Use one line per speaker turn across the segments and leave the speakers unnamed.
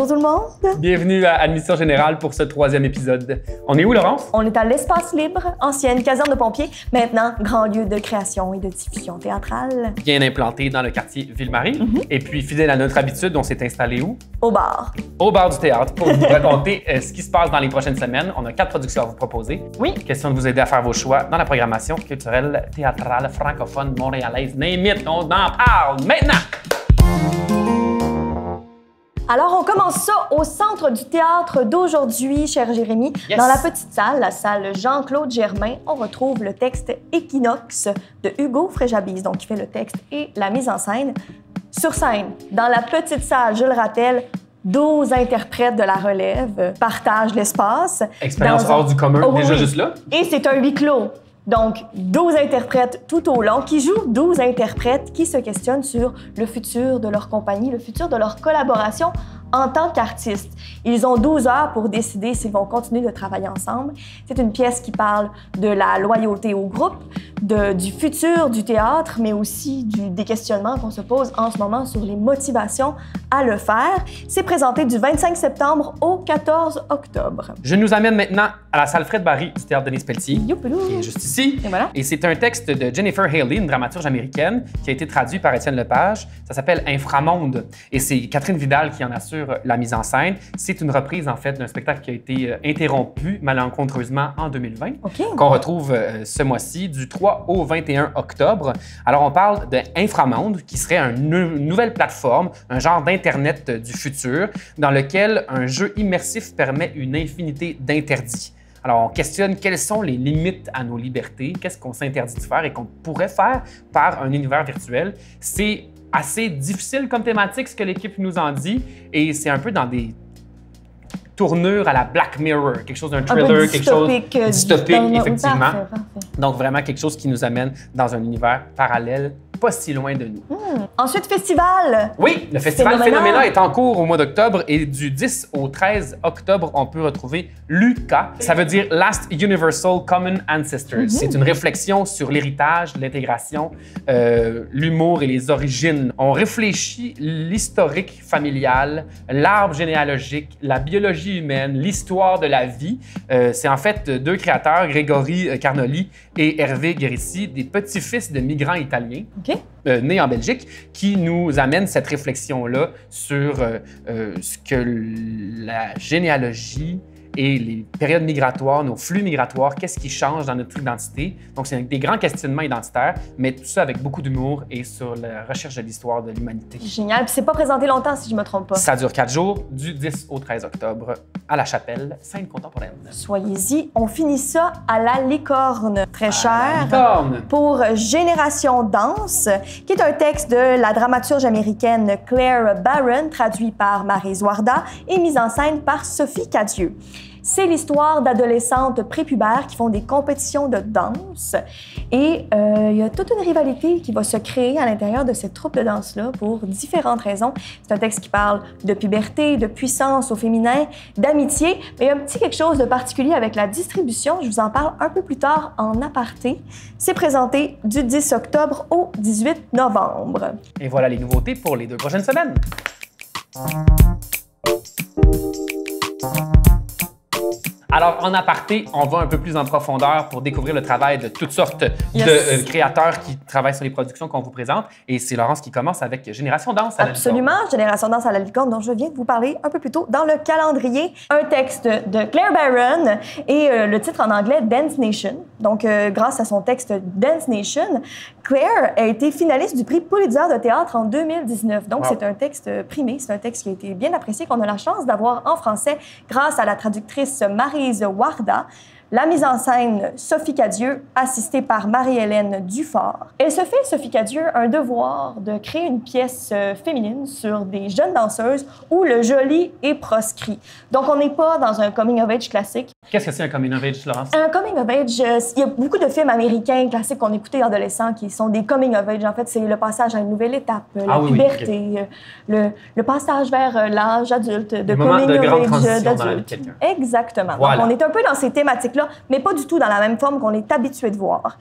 Bonjour tout le monde!
Bienvenue à Admission Générale pour ce 3e épisode. On est où, Laurence?
On est à l'Espace Libre, ancienne caserne de pompiers, maintenant grand lieu de création et de diffusion théâtrale.
Bien implanté dans le quartier Ville-Marie. Et puis, fidèle à notre habitude, on s'est installé où?
Au bar.
Au bar du théâtre pour vous raconter ce qui se passe dans les prochaines semaines. On a 4 productions à vous proposer.
Oui.
Question de vous aider à faire vos choix dans la programmation culturelle, théâtrale, francophone, montréalaise. Name it, on en parle maintenant!
Alors, on commence ça au centre du théâtre d'aujourd'hui, cher Jérémy.
Yes.
Dans la petite salle, la salle Jean-Claude Germain, on retrouve le texte Équinoxe de Hugo Fréjabise, donc qui fait le texte et la mise en scène. Sur scène, dans la petite salle, je le rappelle, 12 interprètes de la relève partagent l'espace.
Expérience hors du commun,
Oh,
déjà
oui.
juste là.
Et c'est un huis clos. Donc, 12 interprètes tout au long qui jouent 12 interprètes qui se questionnent sur le futur de leur compagnie, le futur de leur collaboration en tant qu'artistes. Ils ont 12 heures pour décider s'ils vont continuer de travailler ensemble. C'est une pièce qui parle de la loyauté au groupe, du futur du théâtre, mais aussi des questionnements qu'on se pose en ce moment sur les motivations à le faire. C'est présenté du 25 septembre au 14 octobre.
Je nous amène maintenant à la salle Fred Barry du théâtre Denis Pelletier,
Youpoulou.
qui est juste ici.
Et voilà.
Et c'est un texte de Jennifer Haley, une dramaturge américaine, qui a été traduit par Étienne Lepage. Ça s'appelle Inframonde. Et c'est Catherine Vidal qui en assure la mise en scène. C'est une reprise, en fait, d'un spectacle qui a été interrompu malencontreusement en 2020, qu'on retrouve ce mois-ci, du 3 au 21 octobre. Alors, on parle de Inframonde, qui serait une nouvelle plateforme, un genre d'Internet du futur, dans lequel un jeu immersif permet une infinité d'interdits. Alors, on questionne quelles sont les limites à nos libertés, qu'est-ce qu'on s'interdit de faire et qu'on pourrait faire par un univers virtuel. C'est assez difficile comme thématique, ce que l'équipe nous en dit, et c'est un peu dans des tournures à la Black Mirror, quelque chose d'un thriller, quelque chose dystopique, effectivement.
Parfait.
Donc, vraiment quelque chose qui nous amène dans un univers parallèle, pas si loin de nous.
Ensuite, festival.
Oui, le festival Phénoména est en cours au mois d'octobre et du 10 au 13 octobre, on peut retrouver LUCA. Ça veut dire Last Universal Common Ancestors. C'est une réflexion sur l'héritage, l'intégration, l'humour et les origines. On réfléchit l'historique familial, l'arbre généalogique, la biologie humaine, l'histoire de la vie. C'est en fait 2 créateurs, Grégory Carnoli et Hervé Guérissi, des petits-fils de migrants italiens. Nés en Belgique, qui nous amène cette réflexion-là sur ce que la généalogie et les périodes migratoires, nos flux migratoires, qu'est-ce qui change dans notre identité. Donc, c'est des grands questionnements identitaires, mais tout ça avec beaucoup d'humour et sur la recherche de l'histoire de l'humanité.
Génial. Puis c'est pas présenté longtemps, si je me trompe pas.
Ça dure 4 jours, du 10 au 13 octobre, à la Chapelle, scène contemporaine.
Soyez-y. On finit ça à la Licorne, très cher.
Licorne.
Pour Génération Danse, qui est un texte de la dramaturge américaine Claire Barron, traduit par Maryse Warda et mis en scène par Sophie Cadieux. C'est l'histoire d'adolescentes prépubères qui font des compétitions de danse. Et il y a toute une rivalité qui va se créer à l'intérieur de cette troupe de danse-là pour différentes raisons. C'est un texte qui parle de puberté, de puissance au féminin, d'amitié, mais il y a un petit quelque chose de particulier avec la distribution. Je vous en parle un peu plus tard en aparté. C'est présenté du 10 octobre au 18 novembre.
Et voilà les nouveautés pour les 2 prochaines semaines. Alors, en aparté, on va un peu plus en profondeur pour découvrir le travail de toutes sortes de créateurs qui travaillent sur les productions qu'on vous présente. Et c'est Laurence qui commence avec Génération Danse à la Licorne.
Absolument, Génération Danse à la Licorne, dont je viens de vous parler un peu plus tôt dans le calendrier. Un texte de Claire Barron et le titre en anglais Dance Nation. Donc, grâce à son texte Dance Nation, Claire a été finaliste du prix Pulitzer de théâtre en 2019. Donc, c'est un texte primé, c'est un texte qui a été bien apprécié, qu'on a la chance d'avoir en français grâce à la traductrice Maryse Warda. La mise en scène, Sophie Cadieux, assistée par Marie-Hélène Dufort. Elle se fait, Sophie Cadieux, un devoir de créer une pièce féminine sur des jeunes danseuses où le joli est proscrit. Donc, on n'est pas dans un coming-of-age classique.
Qu'est-ce que c'est un coming of age, Laurence?
Un coming of age, il y a beaucoup de films américains classiques qu'on écoutait adolescents qui sont des coming of age. En fait, c'est le passage à une nouvelle étape, la puberté, le passage vers l'âge adulte, de coming
de grande
of age
transition dans la vie de
d'adulte.
quelqu'un.
Exactement.
Voilà.
Donc, on est un peu dans ces thématiques-là, mais pas du tout dans la même forme qu'on est habitué de voir.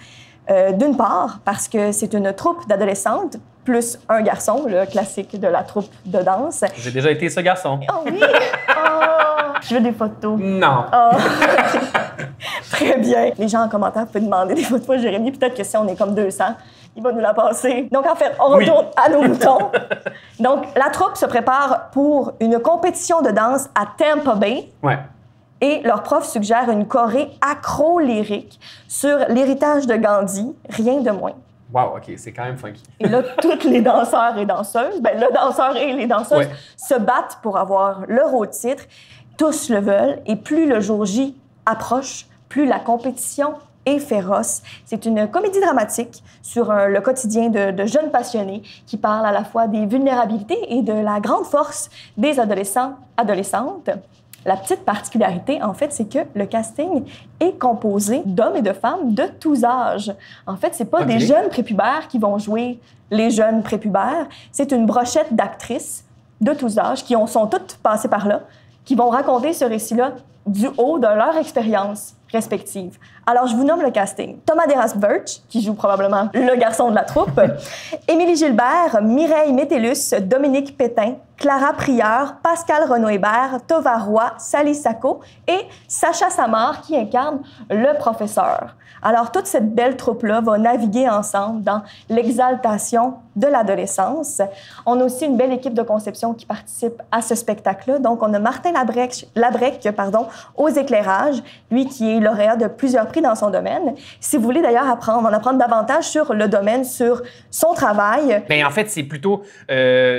D'une part, parce que c'est une troupe d'adolescentes plus un garçon, le classique de la troupe de danse.
J'ai déjà été ce garçon.
Oh oui! Oh, je veux des photos.
Non.
Oh. Très bien. Les gens en commentaire peuvent demander des photos à Jérémy. Peut-être que si on est comme 200, il va nous la passer. Donc, en fait, on retourne à nos moutons. Donc, la troupe se prépare pour une compétition de danse à Tampa Bay.
Ouais.
Et leur prof suggère une choré acro-lyrique sur l'héritage de Gandhi, rien de moins.
Wow, OK, c'est quand même funky.
Et là, tous les danseurs et danseuses, ben, le danseur et les danseuses se battent pour avoir leur haut titre. Tous le veulent. Et plus le jour J approche, plus la compétition est féroce. C'est une comédie dramatique sur le quotidien de jeunes passionnés qui parle à la fois des vulnérabilités et de la grande force des adolescentes. La petite particularité, en fait, c'est que le casting est composé d'hommes et de femmes de tous âges. En fait, c'est pas des jeunes prépubères qui vont jouer les jeunes prépubères. C'est une brochette d'actrices de tous âges qui sont toutes passées par là, qui vont raconter ce récit-là du haut de leur expérience respective. Alors, je vous nomme le casting. Thomas Deras-Birch, qui joue probablement le garçon de la troupe, Émilie Gilbert, Mireille Métellus, Dominique Pétain, Clara Prieur, Pascal Renaud-Hébert, Tova Roy, Sally Sacco et Sacha Samar, qui incarne le professeur. Alors, toute cette belle troupe-là va naviguer ensemble dans l'exaltation de l'adolescence. On a aussi une belle équipe de conception qui participe à ce spectacle-là. Donc, on a Martin Labrec, aux éclairages, lui qui est lauréat de plusieurs prix dans son domaine. Si vous voulez d'ailleurs en apprendre davantage sur le domaine, sur son travail...
Bien, en fait, c'est plutôt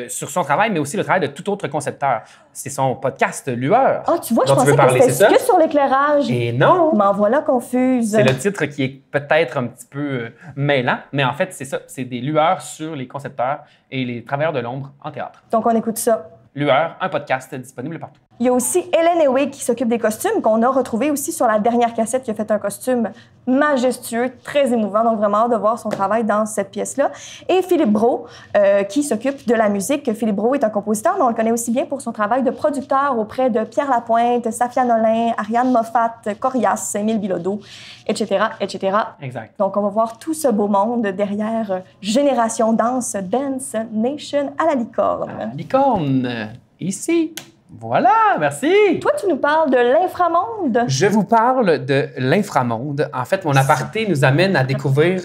sur son travail, mais aussi le travail de tout autre concepteur. C'est son podcast Lueur.
Ah, tu vois, je pensais que c'était que sur l'éclairage.
Et non!
M'en voilà confuse.
C'est le titre qui est peut-être un petit peu mêlant, mais en fait, c'est ça. C'est des lueurs sur les concepteurs et les travailleurs de l'ombre en théâtre.
Donc, on écoute ça.
Lueur, un podcast disponible partout.
Il y a aussi Hélène Ewig qui s'occupe des costumes, qu'on a retrouvé aussi sur la dernière cassette, qui a fait un costume majestueux, très émouvant. Donc, vraiment hâte de voir son travail dans cette pièce-là. Et Philippe Brault, qui s'occupe de la musique. Philippe Brault est un compositeur, mais on le connaît aussi bien pour son travail de producteur auprès de Pierre Lapointe, Safia Nolin, Ariane Moffat, Corias, Émile Bilodeau, etc., etc.
Exact.
Donc, on va voir tout ce beau monde derrière Génération Dance Nation à la licorne.
À la licorne, ici. Voilà, merci.
Toi, tu nous parles de l'inframonde.
Je vous parle de l'inframonde. En fait, mon aparté nous amène à découvrir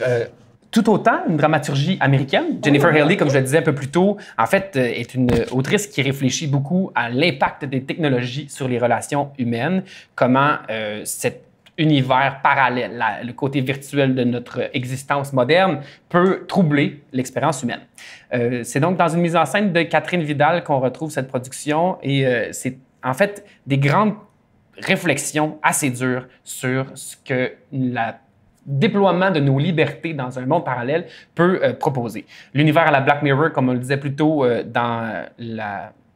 tout autant une dramaturgie américaine. Jennifer Haley, comme je le disais un peu plus tôt, en fait, est une autrice qui réfléchit beaucoup à l'impact des technologies sur les relations humaines, comment cet univers parallèle, le côté virtuel de notre existence moderne, peut troubler l'expérience humaine. C'est donc dans une mise en scène de Catherine Vidal qu'on retrouve cette production et c'est en fait des grandes réflexions assez dures sur ce que le déploiement de nos libertés dans un monde parallèle peut proposer. L'univers à la Black Mirror, comme on le disait plus tôt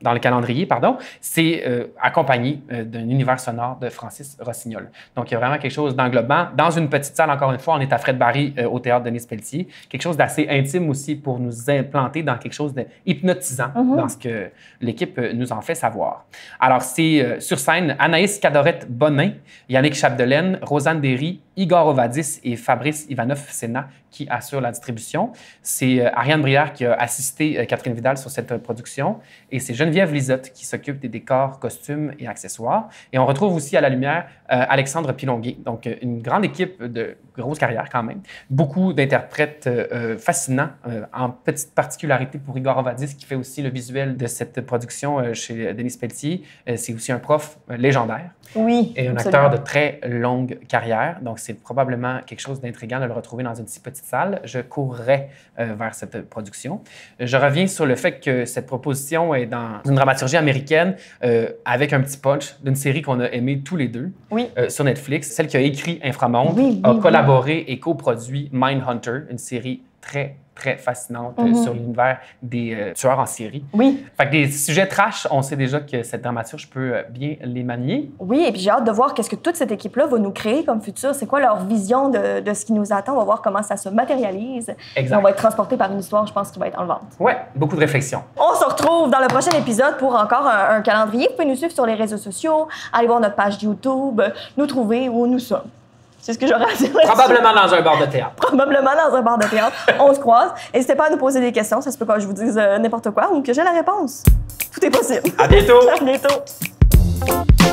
dans le calendrier, c'est accompagné d'un univers sonore de Francis Rossignol. Donc, il y a vraiment quelque chose d'englobant. Dans une petite salle, encore une fois, on est à Fred Barry au Théâtre Denis Pelletier. Quelque chose d'assez intime aussi pour nous implanter dans quelque chose de hypnotisant dans ce que l'équipe nous en fait savoir. Alors, c'est sur scène Anaïs Cadorette-Bonin, Yannick Chapdelaine, Rosanne Derry, Igor Ovadis et Fabrice Ivanov-Sénat qui assurent la distribution. C'est Ariane Brière qui a assisté Catherine Vidal sur cette production et c'est Geneviève Lisotte qui s'occupe des décors, costumes et accessoires. Et on retrouve aussi à la lumière Alexandre Pilonguet. Donc, une grande équipe de grosse carrière quand même. Beaucoup d'interprètes fascinants. En petite particularité pour Igor Ovadis qui fait aussi le visuel de cette production chez Denis Pelletier. C'est aussi un prof légendaire.
Oui,
et un acteur de très longue carrière. Donc, c'est probablement quelque chose d'intriguant de le retrouver dans une si petite salle. Je courrais vers cette production. Je reviens sur le fait que cette proposition est dans une dramaturgie américaine avec un petit punch d'une série qu'on a aimée tous les deux sur Netflix. Celle qui a écrit Inframonde a collaboré et coproduit Mindhunter, une série très fascinante sur l'univers des tueurs en série.
Oui.
Fait que des sujets trash, on sait déjà que cette dramaturge peut bien les manier.
Oui, et puis j'ai hâte de voir qu'est-ce que toute cette équipe-là va nous créer comme futur. C'est quoi leur vision de ce qui nous attend. On va voir comment ça se matérialise.
Exact.
Et on va être transporté par une histoire, je pense, qui va être enlevante.
Ouais, beaucoup de réflexion.
On se retrouve dans le prochain épisode pour encore un calendrier. Vous pouvez nous suivre sur les réseaux sociaux, aller voir notre page YouTube, nous trouver où nous sommes. C'est ce que j'aurais à dire.
Probablement dans un bar de théâtre.
Probablement dans un bar de théâtre. On se croise. N'hésitez pas à nous poser des questions. Ça se peut pas que je vous dise n'importe quoi ou que j'ai la réponse. Tout est possible.
À bientôt.
À bientôt.